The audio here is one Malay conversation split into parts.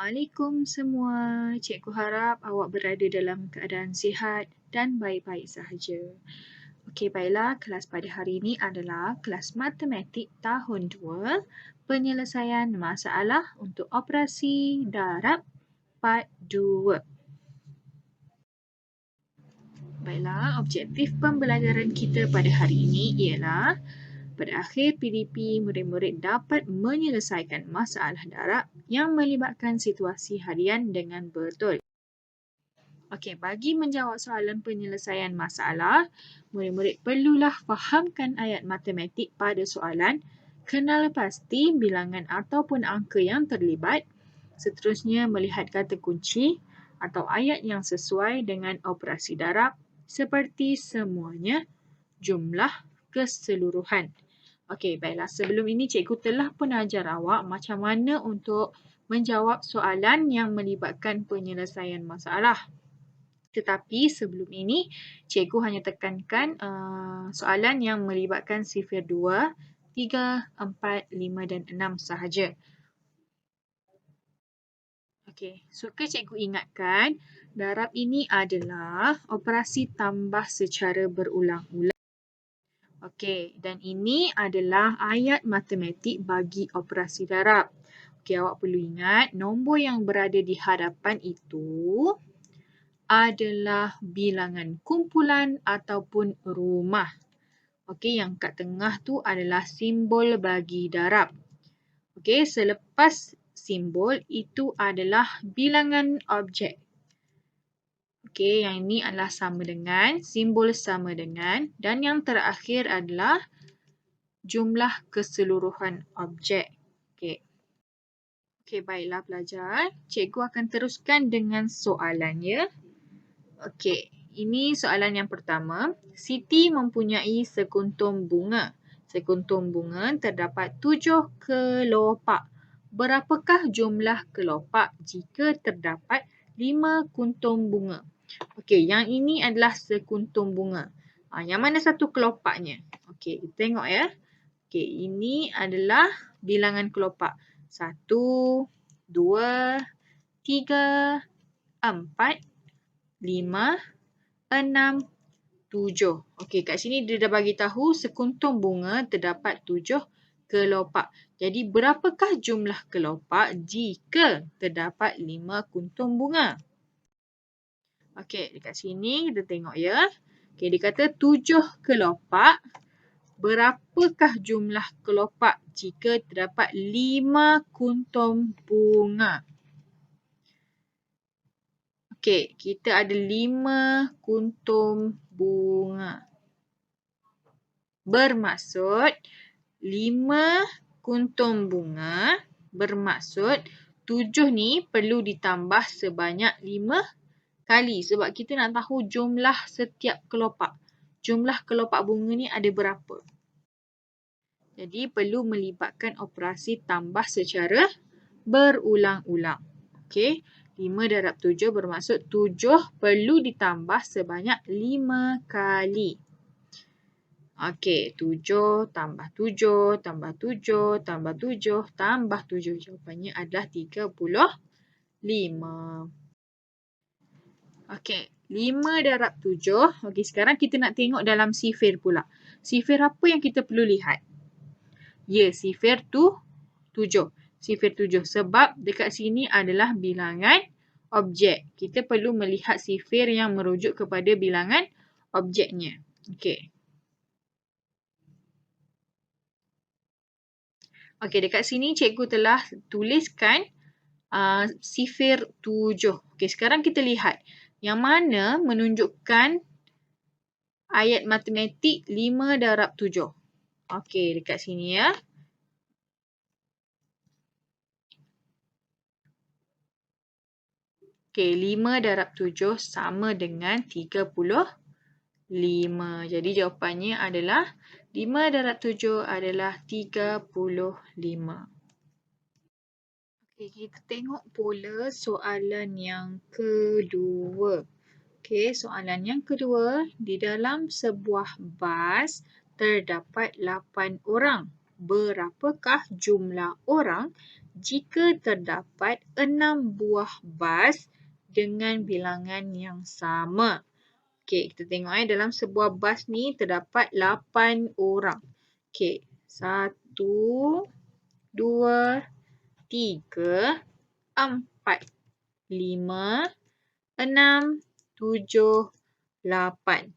Assalamualaikum semua. Cikgu harap awak berada dalam keadaan sihat dan baik-baik sahaja. Okey, baiklah. Kelas pada hari ini adalah kelas matematik tahun 2, penyelesaian masalah untuk operasi darab part 2. Baiklah, objektif pembelajaran kita pada hari ini ialah pada akhir PDP, murid-murid dapat menyelesaikan masalah darab yang melibatkan situasi harian dengan betul. Okey, bagi menjawab soalan penyelesaian masalah, murid-murid perlulah fahamkan ayat matematik pada soalan, kenal pasti bilangan ataupun angka yang terlibat, seterusnya melihat kata kunci atau ayat yang sesuai dengan operasi darab seperti semuanya, jumlah, keseluruhan. Okey, baiklah. Sebelum ini cikgu telah pun ajar awak macam mana untuk menjawab soalan yang melibatkan penyelesaian masalah. Tetapi sebelum ini, cikgu hanya tekankan soalan yang melibatkan sifir 2, 3, 4, 5 dan 6 sahaja. Okey, suka cikgu ingatkan, darab ini adalah operasi tambah secara berulang-ulang. Okey, dan ini adalah ayat matematik bagi operasi darab. Okey, awak perlu ingat nombor yang berada di hadapan itu adalah bilangan kumpulan ataupun rumah. Okey, yang kat tengah tu adalah simbol bagi darab. Okey, selepas simbol itu adalah bilangan objek. Okey, yang ini adalah sama dengan, simbol sama dengan, dan yang terakhir adalah jumlah keseluruhan objek. Okey. Okey, baiklah pelajar. Cikgu akan teruskan dengan soalannya. Okey, ini soalan yang pertama. Siti mempunyai sekuntum bunga. Sekuntum bunga terdapat 7 kelopak. Berapakah jumlah kelopak jika terdapat 5 kuntum bunga? Okey, yang ini adalah sekuntum bunga. Yang mana satu kelopaknya? Okey, kita tengok ya. Okey, ini adalah bilangan kelopak. 1, 2, 3, 4, 5, 6, 7. Okey, kat sini dia dah bagi tahu sekuntum bunga terdapat 7 kelopak. Jadi, berapakah jumlah kelopak jika terdapat 5 kuntum bunga? Okey, dekat sini kita tengok ya. Okey, dia kata 7 kelopak. Berapakah jumlah kelopak jika terdapat 5 kuntum bunga? Okey, kita ada 5 kuntum bunga. Bermaksud 5 kuntum bunga bermaksud 7 ni perlu ditambah sebanyak 5 kali sebab kita nak tahu jumlah setiap kelopak. Jumlah kelopak bunga ni ada berapa? Jadi perlu melibatkan operasi tambah secara berulang-ulang. Okey, 5 darab 7 bermaksud 7 perlu ditambah sebanyak 5 kali. Okey, 7 tambah 7 tambah 7 tambah 7 tambah 7. Jawapannya adalah 35. Okey, 5 darab 7. Okey, sekarang kita nak tengok dalam sifir pula. Sifir apa yang kita perlu lihat? Ya, sifir tu 7. Sifir 7 sebab dekat sini adalah bilangan objek. Kita perlu melihat sifir yang merujuk kepada bilangan objeknya. Okey. Okey, dekat sini cikgu telah tuliskan sifir 7. Okey, sekarang kita lihat. Yang mana menunjukkan ayat matematik 5 darab 7. Okey, dekat sini ya. Okey, 5 darab 7 sama dengan 35. Jadi jawapannya adalah 5 darab 7 adalah 35. Okey, kita tengok pula soalan yang kedua. Okey, soalan yang kedua. Di dalam sebuah bas terdapat 8 orang. berapakah jumlah orang jika terdapat 6 buah bas dengan bilangan yang sama. Okey, kita tengok dalam sebuah bas ni terdapat 8 orang. Okey, 1, 2, 3, 4, 5, 6, 7, 8.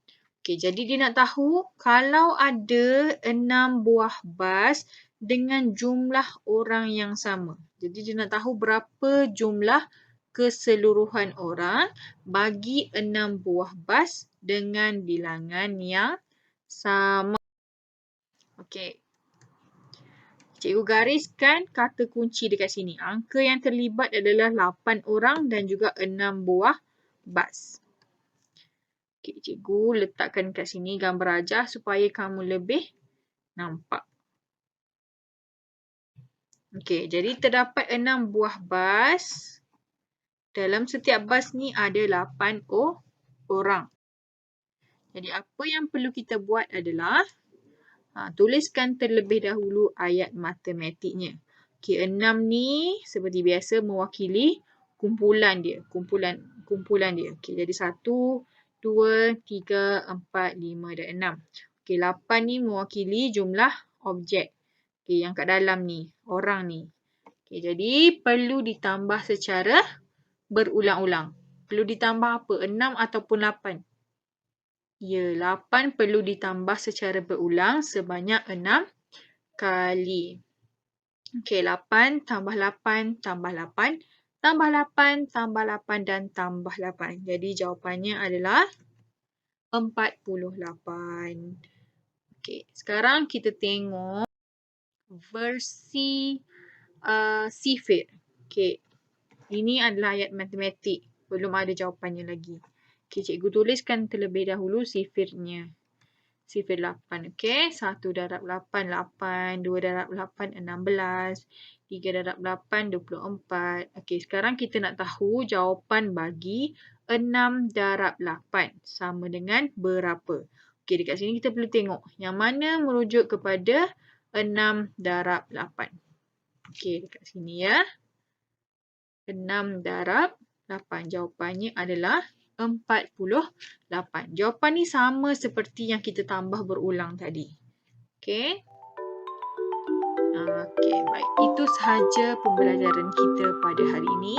Okey, jadi dia nak tahu kalau ada 6 buah bas dengan jumlah orang yang sama. Jadi dia nak tahu berapa jumlah keseluruhan orang bagi 6 buah bas dengan bilangan yang sama. Okey. Cikgu gariskan kata kunci dekat sini. Angka yang terlibat adalah 8 orang dan juga 6 buah bas. Okay, cikgu letakkan kat sini gambar rajah supaya kamu lebih nampak. Okey, jadi terdapat 6 buah bas. Dalam setiap bas ni ada 8 orang. Jadi apa yang perlu kita buat adalah tuliskan terlebih dahulu ayat matematiknya. Okey, 6 ni seperti biasa mewakili kumpulan dia. Kumpulan dia. Okey, jadi 1, 2, 3, 4, 5 dan 6. Okey, 8 ni mewakili jumlah objek. Okey, yang kat dalam ni, orang ni. Okey, jadi perlu ditambah secara berulang-ulang. Perlu ditambah apa? 6 ataupun 8? Ya, 8 perlu ditambah secara berulang sebanyak 6 kali. Okey, 8 tambah 8 tambah 8 tambah 8 tambah 8 dan tambah 8. Jadi jawapannya adalah 48. Okey, sekarang kita tengok versi sifir. Okey, ini adalah ayat matematik. Belum ada jawapannya lagi. Okey, cikgu tuliskan terlebih dahulu sifirnya. Sifir 8. Okey, 1 darab 8, 8. 2 darab 8, 16. 3 darab 8, 24. Okey, sekarang kita nak tahu jawapan bagi 6 darab 8 sama dengan berapa. Okey, dekat sini kita perlu tengok yang mana merujuk kepada 6 darab 8. Okey, dekat sini ya. 6 darab 8. Jawapannya adalah 48. Jawapan ni sama seperti yang kita tambah berulang tadi. Okey. Okey, baik. Itu sahaja pembelajaran kita pada hari ini.